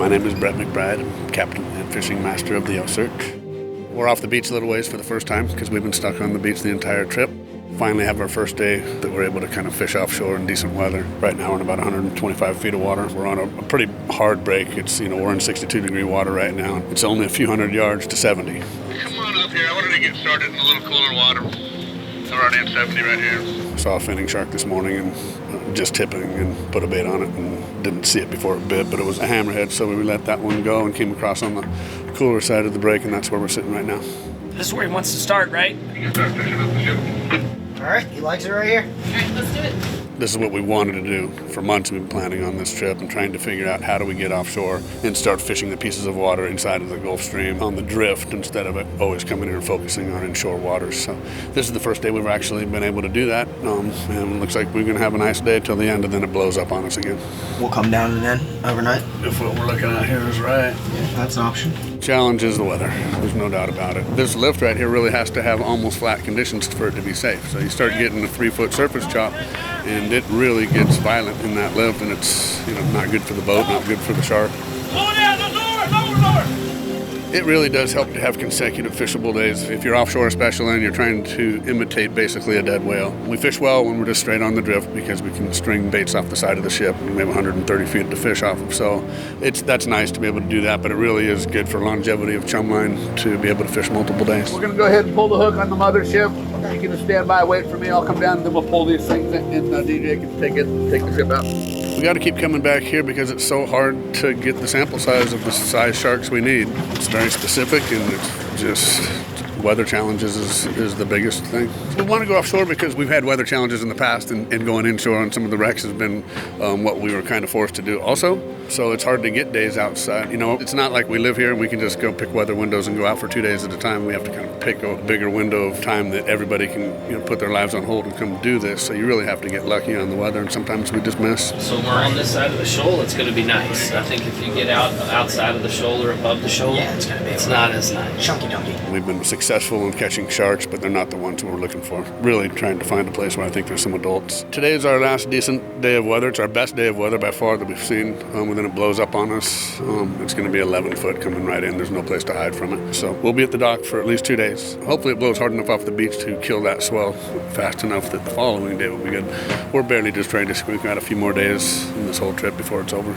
My name is Brett McBride. I'm captain and fishing master of the Ocearch. We're off the beach a little ways for the first time because we've been stuck on the beach the entire trip. Finally have our first day that we're able to kind of fish offshore in decent weather. Right now we're in about 125 feet of water. We're on a pretty hard break. It's, we're in 62-degree water right now. It's only a few hundred yards to 70. Come on up here. I wanted to get started in a little cooler water. We're already in 70 right here. Saw a finning shark this morning and just tipping and put a bait on it and didn't see it before it bit, but it was a hammerhead, so we let that one go and came across on the cooler side of the break, and that's where we're sitting right now. This is where he wants to start, right? You can start fishing up the ship. All right, he likes it right here. All right, let's do it. This is what we wanted to do. For months we've been planning on this trip and trying to figure out how do we get offshore and start fishing the pieces of water inside of the Gulf Stream on the drift instead of it always coming in and focusing on inshore waters. So this is the first day we've actually been able to do that, and it looks like we're going to have a nice day till the end, and then it blows up on us again. We'll come down and then overnight. If what we're looking at here is right. Yeah, that's an option. Challenge is the weather. There's no doubt about it. This lift right here really has to have almost flat conditions for it to be safe. So you start getting a 3-foot surface chop, and it really gets violent in that lift, and it's not good for the boat, not good for the shark. It really does help to have consecutive fishable days. If you're offshore especially and you're trying to imitate basically a dead whale. We fish well when we're just straight on the drift because we can string baits off the side of the ship and we have 130 feet to fish off of. So that's nice to be able to do that, but it really is good for longevity of chum line to be able to fish multiple days. We're going to go ahead and pull the hook on the mothership. You can just stand by, wait for me. I'll come down and then we'll pull these things in, and DJ can take the ship out. We got to keep coming back here because it's so hard to get the sample size of the size sharks we need. It's very specific, and it's just weather challenges is the biggest thing. We want to go offshore because we've had weather challenges in the past, and going inshore on some of the wrecks has been what we were kind of forced to do also. So it's hard to get days outside. It's not like we live here and we can just go pick weather windows and go out for 2 days at a time. We have to kind of pick a bigger window of time that everybody can put their lives on hold and come do this. So you really have to get lucky on the weather, and sometimes we just miss. So we're on this side of the shoal, it's going to be nice. I think if you get outside of the shoal or above the shoal, Yeah, it's not as nice. Chunky dunky. We've been successful in catching sharks, but they're not the ones we're looking for. Really trying to find a place where I think there's some adults. Today is our last decent day of weather. It's our best day of weather by far that we've seen. And then it blows up on us. It's going to be 11 foot coming right in. There's no place to hide from it. So we'll be at the dock for at least 2 days. Hopefully it blows hard enough off the beach to kill that swell fast enough that the following day will be good. We're barely just trying to squeak out a few more days in this whole trip before it's over.